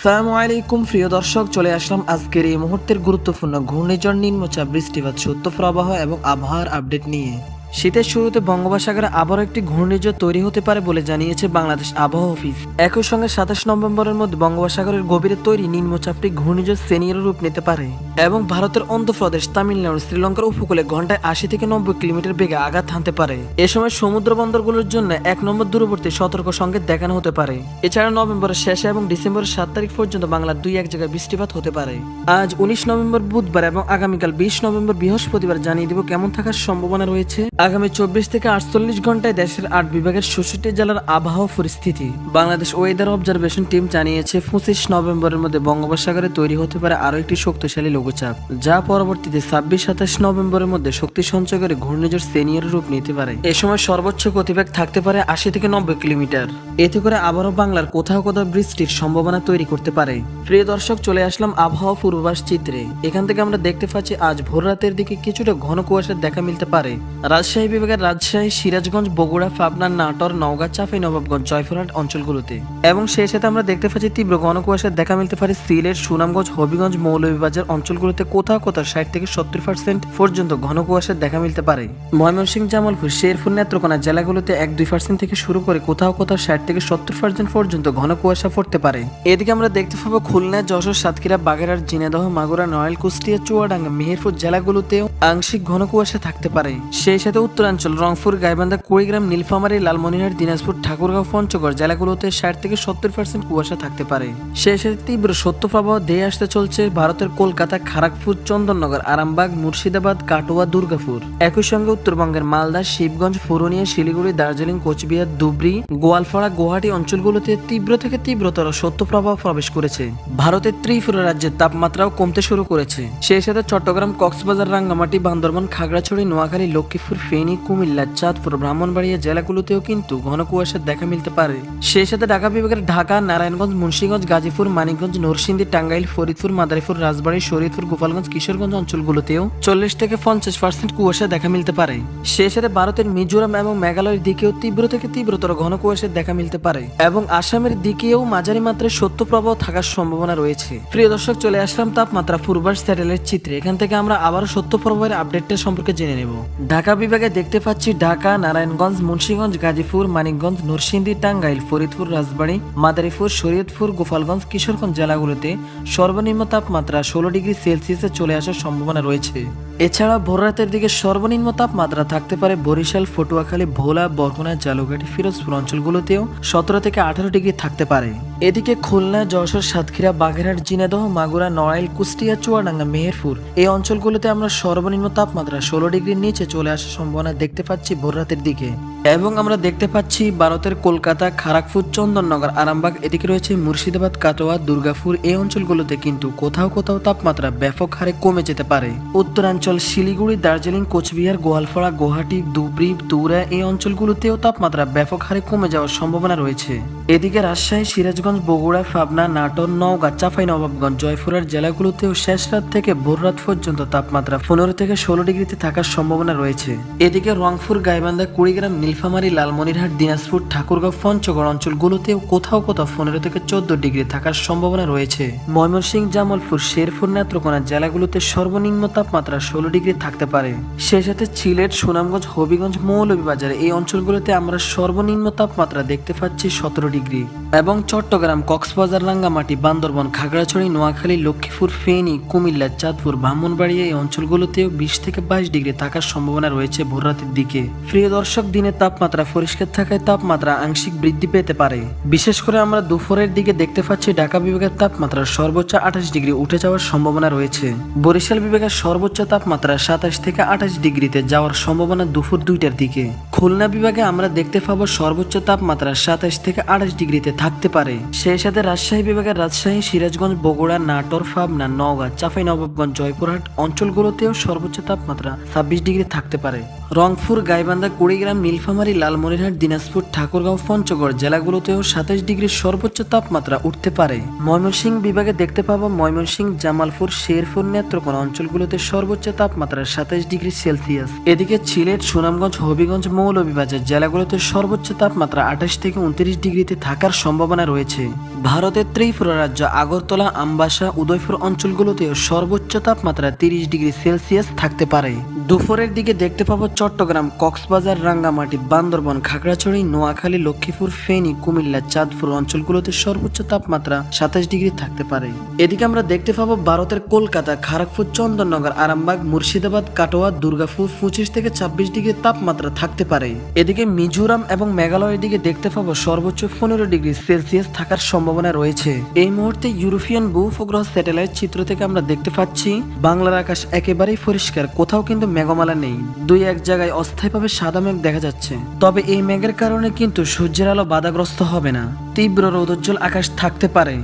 আসসালামু আলাইকুম প্রিয় দর্শক, চলে আসলাম আজকের এই মুহূর্তের গুরুত্বপূর্ণ ঘূর্ণিঝড়, নিম্নচাপ, বৃষ্টিপাত, শৈত্যপ্রবাহ এবং আবহাওয়ার আপডেট নিয়ে। শীতের শুরুতে বঙ্গোপসাগরে আবারও একটি ঘূর্ণিঝড় তৈরি হতে পারে বলে জানিয়েছে বাংলাদেশ আবহাওয়া অফিস। একই সঙ্গে 27 নভেম্বরের মধ্যে বঙ্গোপসাগরের গভীরে তৈরি নিম্নচাপটি ঘূর্ণিঝড় সেনিয়র রূপ নিতে পারে এবং ভারতের অন্ধ্রপ্রদেশ, তামিলনাড়ু, শ্রীলঙ্কার উপকূলে ঘন্টায় 80 থেকে 90 কিলোমিটার বেগে আঘাত হানতে পারে। এ সময় সমুদ্র বন্দরগুলোর জন্য 1 নম্বর দূরবর্তী সতর্ক সংকেত দেখানো হতে পারে। এছাড়া নভেম্বরের শেষে এবং ডিসেম্বরের 7 তারিখ পর্যন্ত বাংলার 2-1 জায়গায় বৃষ্টিপাত হতে পারে। আজ 19 নভেম্বর বুধবার এবং আগামীকাল 20 নভেম্বর বৃহস্পতিবার জানিয়ে দিব কেমন থাকার সম্ভাবনা রয়েছে আগামী 24 থেকে 48 ঘন্টায় দেশের 8 বিভাগের 66 জেলার আবহাওয়া পরিস্থিতি। বাংলাদেশ ওয়েদার অবজারভেশন টিম জানিয়েছে 25 নভেম্বরের মধ্যে বঙ্গোপসাগরে তৈরি হতে পারে আরও একটি শক্তিশালী লঘুচাপ, যা পরবর্তীতে 26-27 নভেম্বরের মধ্যে শক্তি সঞ্চয় করে ঘূর্ণিঝড় সেনিয়র রূপ নিতে পারে। এ সময় সর্বোচ্চ গতিবেগ থাকতে পারে 80 থেকে 90 কিলোমিটার। এতে করে আবারও বাংলার কোথাও কোথাও বৃষ্টির সম্ভাবনা তৈরি করতে পারে। প্রিয় দর্শক, চলে আসলাম আবহাওয়া পূর্বাভাস চিত্রে। এখান থেকে আমরা দেখতে পাচ্ছি আজ ভোর রাতের দিকে কিছুটা ঘন কুয়াশার দেখা মিলতে পারে রাজশাহী বিভাগের রাজশাহী, সিরাজগঞ্জ, বগুড়া, পাবনা, নাটোর, নওগাঁ, চাঁপাইনবাবগঞ্জ, জয়পুরহাট অঞ্চলগুলোতে। এবং সেই সাথে আমরা দেখতে পাচ্ছি তীব্র ঘন কুয়াশার দেখা মিলতে পারে সিলেট, সুনামগঞ্জ, হবিগঞ্জ, মৌলভীবাজার অঞ্চলগুলোতে কোথাও কোথাও 60 থেকে 70% পর্যন্ত ঘন কুয়াশার দেখা মিলতে পারে। ময়মনসিংহ, জামালপুর, শেরপুর, নেত্রকোনা জেলাগুলোতে 1-2% থেকে শুরু করে কোথাও কোথাও 60 থেকে 70% পর্যন্ত ঘন কুয়াশা পড়তে পারে। এদিকে আমরা দেখতে পাবো খুলনা, যশোর, সাতক্ষীরা, বাগেরহাট, ঝিনাইদহ, মাগুরা, নড়াইল, কুষ্টিয়া, চুয়াডাঙ্গা, মেহেরপুর জেলাগুলোতেও আংশিক ঘন কুয়াশা থাকতে পারে। সেই সাথে উত্তরাঞ্চল রংপুর, গাইবান্ধা, কুড়িগ্রাম, নীলফামারী, লালমনিরহাট, দিনাজপুর, ঠাকুরগাঁও, পঞ্চগড় জেলাগুলোতে 60 থেকে 70% কুয়াশা থাকতে পারে। সেই সাথে তীব্র শৈত্যপ্রবাহ ধেয়ে আসতে চলছে ভারতের কলকাতা, খড়গপুর, চন্দননগর, আরামবাগ, মুর্শিদাবাদ, কাটোয়া, দুর্গাপুর। একই সঙ্গে উত্তরবঙ্গের মালদা, শিবগঞ্জ, পুরুলিয়া, শিলিগুড়ি, দার্জিলিং, কোচবিহার, ধুবড়ী, গোয়ালপাড়া, গুয়াহাটি অঞ্চলগুলোতে তীব্র থেকে তীব্রতর শৈত্যপ্রবাহ প্রবেশ করেছে। ভারতের ত্রিপুরা রাজ্যের তাপমাত্রাও কমতে শুরু করেছে। সেই সাথে চট্টগ্রাম, কক্সবাজার, রাঙ্গামাটি, বান্দরবান, খাগড়াছড়ি, নোয়াখালী, লক্ষ্মীপুর, ফেনী, কুমিল্লা, চাঁদপুর, ব্রাহ্মণবাড়িয়া জেলাগুলোতেও কিন্তু ঘন কুয়াশার দেখা মিলতে পারে। সেই সাথে ঢাকা বিভাগের ঢাকা, নারায়ণগঞ্জ, মুন্সিগঞ্জ, গাজীপুর, মানিকগঞ্জ, নরসিংদী, টাঙ্গাইল, ফরিদপুর, মাদারীপুর, রাজবাড়ী, শরীয়তপুর, গোপালগঞ্জ, কিশোরগঞ্জ অঞ্চলগুলোতেও 40 থেকে 50% কুয়াশা দেখা মিলতে পারে। সেই সাথে ভারতের মিজোরাম এবং মেঘালয়ের দিকেও তীব্র থেকে তীব্রতর ঘন কুয়াশার দেখা মিলতে পারে এবং আসামের দিকেও মাঝারি মাত্রায় শৈত্যপ্রবাহ থাকার সম্ভাবনা রয়েছে। প্রিয় দর্শক, চলে আসলাম তাপমাত্রা পূর্বাভাস স্যাটেলাইট চিত্রে। এখান থেকে আমরা আবারও শৈত্যপ্রবাহের আপডেটটা সম্পর্কে জেনে নেব। ঢাকা বিভাগে দেখতে পাচ্ছি ঢাকা, নারায়ণগঞ্জ, মুন্সিগঞ্জ, গাজীপুর, মানিকগঞ্জ, নরসিংদী, টাঙ্গাইল, ফরিদপুর, রাজবাড়ী, মাদারীপুর, শরীয়তপুর, গোপালগঞ্জ, কিশোরগঞ্জ জেলাগুলোতে সর্বনিম্ন তাপমাত্রা 16 ডিগ্রি সেলসিয়াসে চলে আসার সম্ভাবনা রয়েছে। এছাড়া ভোর রাতের দিকে সর্বনিম্ন তাপমাত্রা থাকতে পারে বরিশাল, পটুয়াখালী, ভোলা, বরগুনা, জালুঘাটি, ফিরোজপুর অঞ্চলগুলোতেও 17 থেকে 18 ডিগ্রি থাকতে পারে। এদিকে খুলনা, যশোর, সাতক্ষীরা, বাগেরহাট, ঝিনাইদহ, মাগুরা, নড়াইল, কুষ্টিয়া, চুয়াডাঙ্গা, মেহেরপুর এই অঞ্চলগুলোতে আমরা সর্বনিম্ন তাপমাত্রা 16 ডিগ্রির নিচে চলে আসার সম্ভাবনা দেখতে পাচ্ছি ভোর রাতের দিকে। এবং আমরা দেখতে পাচ্ছি ভারতের কলকাতা, খড়গপুর, চন্দননগর, আরামবাগ, এদিকে রয়েছে মুর্শিদাবাদ, কাটোয়া, দুর্গাপুর এই অঞ্চলগুলোতে কিন্তু কোথাও কোথাও তাপমাত্রা ব্যাপক হারে কমে যেতে পারে। উত্তরাঞ্চল শিলিগুড়ি, দার্জিলিং, কোচবিহার, গোয়ালপাড়া, গুয়াহাটি, ধুবড়ী, তুরা এই অঞ্চলগুলোতেও তাপমাত্রা ব্যাপক হারে কমে যাওয়ার সম্ভাবনা রয়েছে। এদিকে রাজশাহী, সিরাজগঞ্জ, বগুড়া, পাবনা, নাটোর, নওগাঁ, চাঁপাইনবাবগঞ্জ, জয়পুরহাট জেলাগুলোতেও শেষ রাত থেকে ভোর রাত পর্যন্ত তাপমাত্রা 15 থেকে 16 ডিগ্রিতে থাকার সম্ভাবনা রয়েছে। এদিকে রংপুর, গাইবান্ধা, কুড়িগ্রাম, নীলফামারী, লালমনিরহাট, দিনাজপুর, ঠাকুরগাঁও, পঞ্চগড় অঞ্চলগুলোতেও কোথাও কোথাও 15 থেকে 14 ডিগ্রি থাকার সম্ভাবনা রয়েছে। ময়মনসিংহ, জামালপুর, শেরপুর, নেত্রকোনা জেলাগুলোতে সর্বনিম্ন তাপমাত্রা 16 ডিগ্রি থাকতে পারে। সেই সাথে সিলেট, সুনামগঞ্জ, হবিগঞ্জ, মৌলভীবাজার এই অঞ্চলগুলোতে আমরা সর্বনিম্ন তাপমাত্রা দেখতে পাচ্ছি 17 ডিগ্রি এবং চট্টগ্রাম, কক্সবাজার, রাঙ্গামাটি, বান্দরবান, খাগড়াছড়ি, নোয়াখালী, লক্ষ্মীপুর, ফেনী, কুমিল্লা, চাঁদপুর, ব্রাহ্মণবাড়িয়া এই অঞ্চলগুলোতেও 20 থেকে 22 ডিগ্রি থাকার সম্ভাবনা রয়েছে ভোর রাতের দিকে। প্রিয় দর্শক, দিনের তাপমাত্রা পরিষ্কার থাকায় তাপমাত্রা আংশিক বৃদ্ধি পেতে পারে। বিশেষ করে আমরা দুপুরের দিকে দেখতে পাচ্ছি ঢাকা বিভাগের তাপমাত্রা সর্বোচ্চ 28 ডিগ্রি উঠে যাওয়ার সম্ভাবনা রয়েছে। বরিশাল বিভাগের সর্বোচ্চ তাপমাত্রা 27 থেকে 28 ডিগ্রিতে যাওয়ার সম্ভাবনা দুপুর 2টার দিকে। খুলনা বিভাগে আমরা দেখতে পাবো সর্বোচ্চ তাপমাত্রা 27 থেকে 28 ডিগ্রিতে থাকতে পারে। সেই সাথে রাজশাহী বিভাগের রাজশাহী, সিরাজগঞ্জ, বগুড়া, নাটোর, পাবনা, নওগাঁ, চাঁপাইনবাবগঞ্জ, জয়পুরহাট অঞ্চলগুলোতেও সর্বোচ্চ তাপমাত্রা 26 ডিগ্রি থাকতে পারে। রংপুর, গাইবান্ধা, কুড়িগ্রাম, নীলফামারী, লালমনিরহাট, দিনাজপুর, ঠাকুরগাঁও, পঞ্চগড় জেলাগুলোতেও 27 ডিগ্রি সর্বোচ্চ তাপমাত্রা উঠতে পারে। ময়মনসিংহ বিভাগে দেখতে পাবো ময়মনসিংহ, জামালপুর, শেরপুর, নেত্রকোনা অঞ্চলগুলোতে সর্বোচ্চ তাপমাত্রা 27 ডিগ্রি সেলসিয়াস। এদিকে সিলেট, সুনামগঞ্জ, হবিগঞ্জ, মৌলভীবাজার জেলাগুলোতে সর্বোচ্চ তাপমাত্রা 28 থেকে 29 ডিগ্রিতে থাকার সম্ভাবনা রয়েছে। ভারতের ত্রিপুরা রাজ্য আগরতলা, আমবাসা, উদয়পুর অঞ্চলগুলোতেও সর্বোচ্চ তাপমাত্রা 30 ডিগ্রি সেলসিয়াস থাকতে পারে। দুপুরের দিকে দেখতে পাবো চট্টগ্রাম, কক্সবাজার, রাঙ্গামাটি, বান্দরবন, খাগড়াছড়ি, নোয়াখালী, লক্ষ্মীপুর, ফেনী, কুমিল্লা, চাঁদপুর অঞ্চলগুলোতে সর্বোচ্চ তাপমাত্রা 27 ডিগ্রি থাকতে পারে। এদিকে আমরা দেখতে পাবো ভারতের কলকাতা, খড়গপুর, চন্দননগর, আরামবাগ, মুর্শিদাবাদ, কাটোয়া, দুর্গাপুর 25 থেকে 26 ডিগ্রি তাপমাত্রা থাকতে পারে। এদিকে মিজোরাম এবং মেঘালয়ের দিকে দেখতে পাবো সর্বোচ্চ 15 ডিগ্রি সেলসিয়াস থাকার সম্ভাবনা রয়েছে। এই মুহূর্তে ইউরোপিয়ান ভূ-উপগ্রহ স্যাটেলাইট চিত্র থেকে আমরা দেখতে পাচ্ছি বাংলার আকাশ একেবারেই পরিষ্কার, কোথাও কিন্তু মেঘমালা নেই। দুই এক জায়গায় অস্থায়ীভাবে সাদা মেঘ দেখা যাচ্ছে। তবে এই মেঘের কারণে কিন্তু সূর্যের আলো বাধাগ্রস্ত হবে না, তীব্র রৌদ্রোজ্জ্বল আকাশ থাকতে পারে।